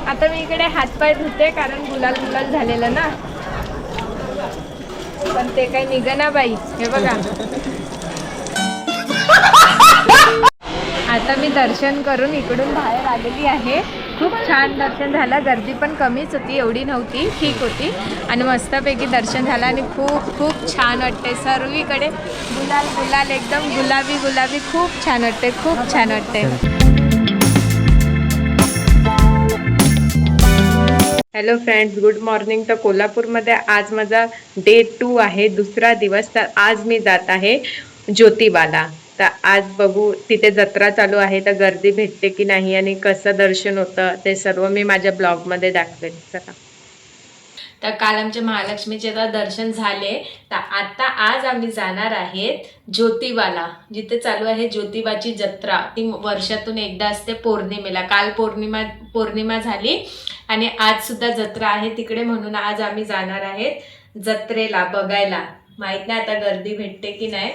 आता मी इकडे हातपाय धुते कारण गुलाल झालेलं ना, पण ते काही निघना बाई. हे बघा आता मी दर्शन करून इकडून बाहेर आलेली आहे. खूप छान दर्शन झालं. गर्दी पण कमीच होती, एवढी नव्हती, ठीक होती. आणि मस्तपैकी दर्शन झालं आणि खूप खूप छान वाटते. सर्वीकडे गुलाल गुलाल, एकदम गुलाबी गुलाबी, खूप छान वाटते, खूप छान वाटते. Hello friends, good morning. तर कोल्हापूरमध्ये आज माझा डे 2 आहे, दुसरा दिवस. तर आज मी जात आहे ज्योतिबाला. तर आज बघू तिथे जत्रा चालू आहे, तर गर्दी भेटते की नाही आणि कसं दर्शन होतं ते सर्व मी माझ्या ब्लॉगमध्ये दाखवेन. चला. तर काल आमच्या महालक्ष्मीचे दर्शन झाले. तर आता आज आम्ही जाणार आहेत ज्योतिबाला, जिथे चालू आहे ज्योतिबाची जत्रा. ती वर्षातून एकदा असते पौर्णिमेला. काल पौर्णिमा झाली आणि आज सुद्धा जत्रा आहे तिकडे, म्हणून आज आम्ही जाणार आहेत जत्रेला बघायला. माहित नाही आता गर्दी भेटते की नाही.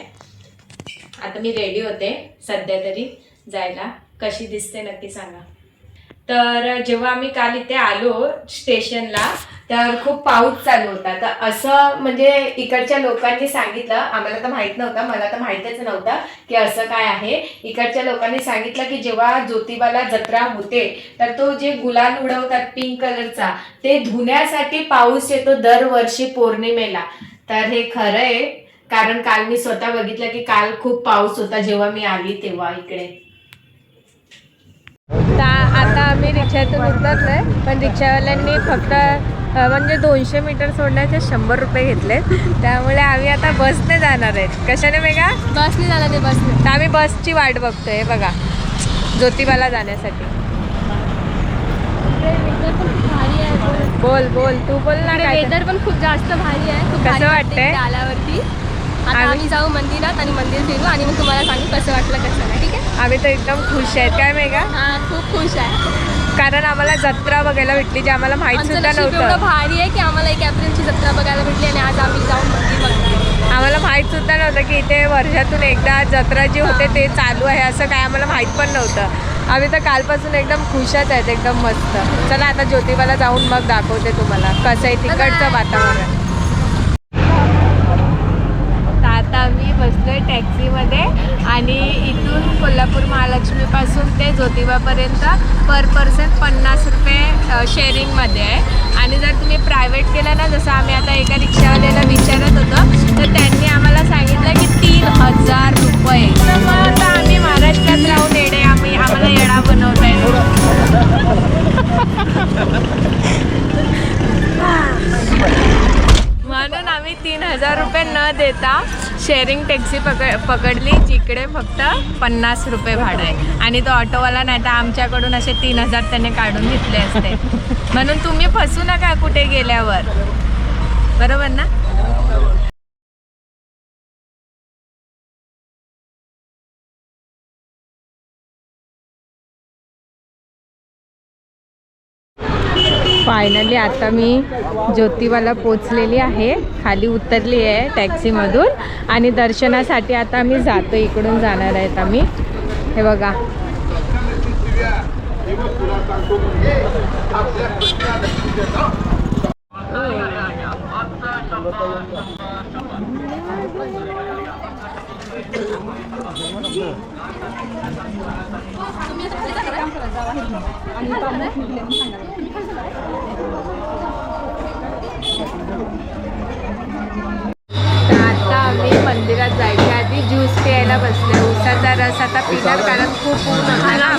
आता मी रेडी होते सध्या तरी जायला. कशी दिसते नक्की सांगा. तर जेव्हा आम्ही काल इथे आलो स्टेशनला तर खूप पाऊस चालू होता. तर असं म्हणजे इकडच्या लोकांनी सांगितलं, आम्हाला तर माहित नव्हतं, मला तर माहितच नव्हतं की असं काय आहे. इकडच्या लोकांनी सांगितलं की जेव्हा ज्योतिबाला जत्रा होते तर तो जे गुलाल उडवतात पिंक कलरचा, ते धुण्यासाठी पाऊस येतो दरवर्षी पौर्णिमेला. तर हे खरं आहे, कारण काल मी स्वतः बघितलं की काल खूप पाऊस होता जेव्हा मी आली तेव्हा इकडे. आता आम्ही रिक्षातून उतरलोय, पण रिक्षावाल्यांनी फक्त म्हणजे 200 मीटर सोडण्याचे 100 रुपये घेतले. त्यामुळे आम्ही आता बसने जाणार आहेत. कशाने वेगा? बसने जाणार आहे, बसने. तर आम्ही बसची वाट बघतोय बघा ज्योतिबाला जाण्यासाठी. बोल बोल, तू बोल ना. वेदर पण खूप जास्त भारी आहे. कसं वाटतंय आल्यावरती? आता आम्ही जाऊ मंदिरात आणि मंदिर फिरू आणि मग तुम्हाला सांगू कसं वाटलं कसं नाही. ठीक आहे. आम्ही तर एकदम खुश आहेत. काय मेगा? हां, खूप खुश आहे. कारण आम्हाला जत्रा बघायला भेटली, जे आम्हाला माहित सुद्धा एवढं नव्हतं. भारी आहे की आम्हाला 1 एप्रिलची जत्रा बघायला भेटली आणि आज आम्ही जाऊन मंदिर बघणार. आम्हाला माहित सुद्धा नव्हतं की इथे वर्षातून एकदा जत्रा जी होते ते चालू आहे, असं काय आम्हाला माहित पण नव्हतं. आम्ही तर कालपासून एकदम खुशच आहेत, एकदम मस्त. चला आता ज्योतिबाला जाऊन मग दाखवते तुम्हाला कसं आहे तिकडचं वातावरण. आता आम्ही बसलोय टॅक्सीमध्ये आणि इथून कोल्हापूर महालक्ष्मीपासून ते ज्योतिबापर्यंत पर पर्सन 50 रुपये शेअरिंगमध्ये आहे. आणि जर तुम्ही प्रायव्हेट केलं ना, जसं आम्ही आता एका रिक्षावाल्याला विचारत होतो, तर त्यांनी आम्हाला सांगितलं की 3000 रुपये. तर मग आता आम्ही महाराष्ट्रात राहून आम्हाला येडा बनवता येतो. म्हणून आम्ही 3000 रुपये न देता शेअरिंग टॅक्सी पकडली, जिकडे फक्त 50 रुपये भाडं आहे. आणि तो ऑटोवाला नाही तर आमच्याकडून असे 3000 त्याने काढून घेतले असते. म्हणून तुम्ही फसू नका कुठे गेल्यावर, बरोबर ना. फायनली आता मी ज्योतिबाला पोचलेली आहे, खाली उतरली आहे टॅक्सीमधून आणि दर्शनासाठी आता आम्ही जातो. इकडून जाणार आहेत आम्ही. हे बघा आता आम्ही मंदिरात जायच्या आधी ज्यूस प्यायला बसले. उसाचा रस आता पिणार कारण खूप ऊन होता ना.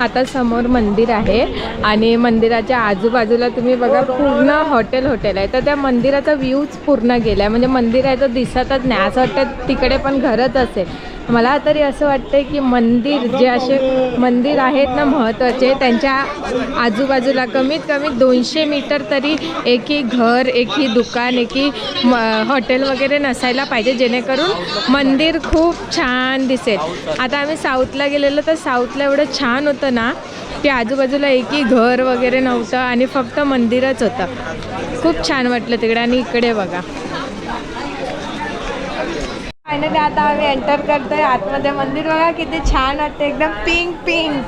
आता समोर मंदिर आहे आणि मंदिराच्या आजूबाजूला तुम्ही बघा पूर्ण हॉटेल आहे. तर त्या मंदिराचा व्ह्यूच पूर्ण गेला आहे, म्हणजे मंदिर आहे तर दिसतच नाही. असं वाटतं तिकडे पण घरच असेल. मला तरी असं वाटतं की मंदिर जे असे मंदिर आहेत ना महत्त्वाचे, त्यांच्या आजूबाजूला कमीत कमी 200 मीटर तरी एकही घर, एकही दुकान, एकही हॉटेल वगैरे नसायला पाहिजे, जेणेकरून मंदिर खूप छान दिसेल. आता आम्ही साऊथला गेलेलो तर साऊथला एवढं छान होतं ना की आजूबाजूला एकही घर वगैरे नव्हतं आणि फक्त मंदिरच होतं. खूप छान वाटलं तिकडे. आणि इकडे बघा फायनली आता आम्ही एंटर करतोय आतमध्ये. मंदिर बघा किती छान वाटतं, एकदम पिंक पिंक.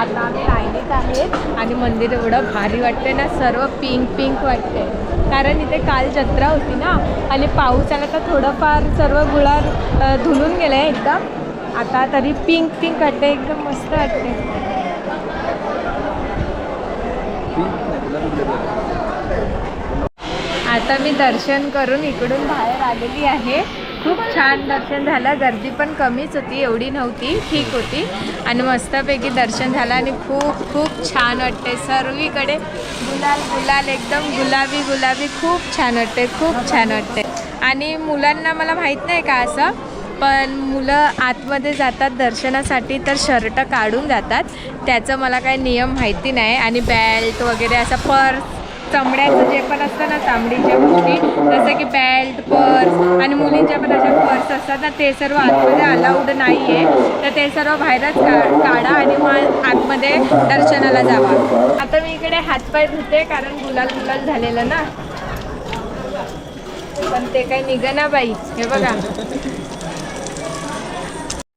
आता आम्ही लाईनीत आहेत आणि मंदिर एवढं भारी वाटते ना, सर्व पिंक पिंक वाटते. कारण इथे काल जत्रा होती ना आणि पाऊस आला तर थोडंफार सर्व गुलाल धुलून गेलं आहे एकदम. आता तरी पिंक पिंक वाटते, एकदम मस्त वाटते. आता मी दर्शन करून इकडून बाहेर आलेली आहे. खूप छान दर्शन झालं. गर्दी पण कमीच होती, एवढी नव्हती, ठीक होती. आणि मस्तपैकी दर्शन झालं आणि खूप खूप छान वाटते. सर्वीकडे गुलाल गुलाल, एकदम गुलाबी गुलाबी. खूप छान वाटते, खूप छान वाटते. आणि मुलांना मला माहीत नाही का असं, पण मुलं आतमध्ये जातात दर्शनासाठी तर शर्ट काढून जातात. त्याचं मला काही नियम माहिती नाही. आणि बेल्ट वगैरे असं पर्स, चमड्याचं जे पण असतं ना, चामडीच्या गोष्टी जसं की बेल्ट, पर्स आणि मुलींच्या पण अशा पर्स असतात ना, ते सर्व आतमध्ये अलाउड नाही आहे. तर ते सर्व बाहेरच काढा आणि मग आतमध्ये दर्शनाला जावा. आता मी इकडे हातपाय धुते कारण गुलाल गुलाल झालेलं ना, पण ते काही निघना बाई. हे बघा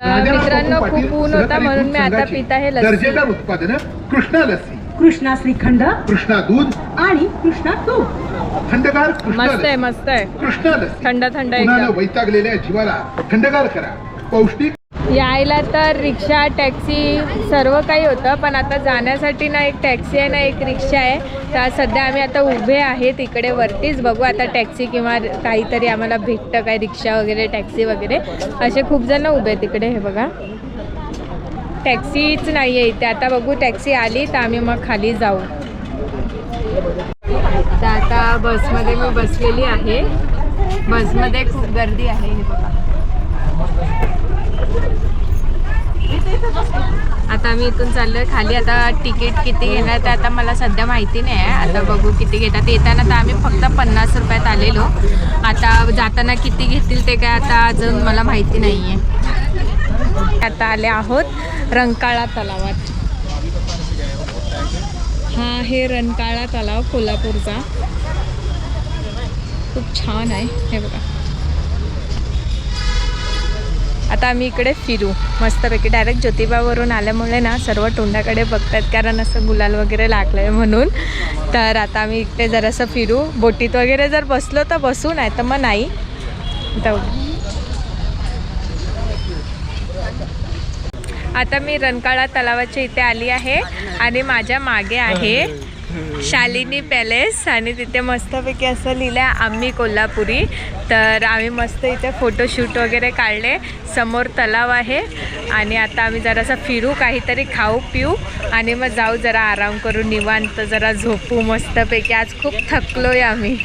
मित्रांनो, खूप ऊन होता म्हणून मी आता पित आहे लस्सी. दर्जेदार उत्पादन कृष्णा लस्सी, कृष्णा श्रीखंड कृष्णा दूध आणि कृष्णा तूप. थंडगार कृष्णा मस्त आहे, लस्सी. मस्त आहे. कृष्णा लस्सी थंड थंड उन्हानं एकदम. वैतागलेल्या जीवाला थंडगार करा. पौष्टिक. यायला तर रिक्षा, टॅक्सी सर्व काही होतं, पण आता जाण्यासाठी ना एक टॅक्सी आहे ना एक रिक्षा आहे. तर सध्या आम्ही आता उभे आहेत इकडे वरतीच. बघू आता टॅक्सी किंवा काहीतरी आम्हाला भेटतं काय, रिक्षा वगैरे, टॅक्सी वगैरे. असे खूप जण उभे आहेत तिकडे. हे बघा टॅक्सीच नाही आहे इथे. आता बघू टॅक्सी आली तर आम्ही मग खाली जाऊ. तर आता बसमध्ये मी बसलेली आहे. बसमध्ये खूप गर्दी आहे. हे बघा आता आम्ही इथून चाललोय खाली. आता तिकीट किती घेणार ते आता मला सध्या माहिती नाही आहे. आता बघू किती घेतात. येताना तर आम्ही फक्त 50 रुपयात आलेलो. आता जाताना किती घेतील ते काय आता अजून मला माहिती नाही आहे. आता आले आहोत रंकाळा तलावात. हा आहे रंकाळा तलाव कोल्हापूरचा. खूप छान आहे. हे बघा आता आम्ही इकडे फिरू मस्तपैकी. डायरेक्ट ज्योतिबावरून आल्यामुळे ना सर्व तोंडाकडे बघतात कारण असं गुलाल वगैरे लागलं आहे म्हणून. तर आता आम्ही इकडे जरासं फिरू. बोटीत वगैरे जर बसलो तर बसू, नाही तर मग नाही. आता मी रंकाळा तलावाच्या इथे आली आहे आणि माझ्या मागे आहे शालिनी पॅलेस आणि तिथे मस्तपैकी असं लिहिलं आहे आम्ही कोल्हापुरी. तर आम्ही मस्त इथे फोटोशूट वगैरे काढले. समोर तलाव आहे आणि आता आम्ही जरासं फिरू, काहीतरी खाऊ पिऊ आणि मग जाऊ जरा आराम करू, निवांत जरा झोपू मस्तपैकी. आज खूप थकलोय आम्ही.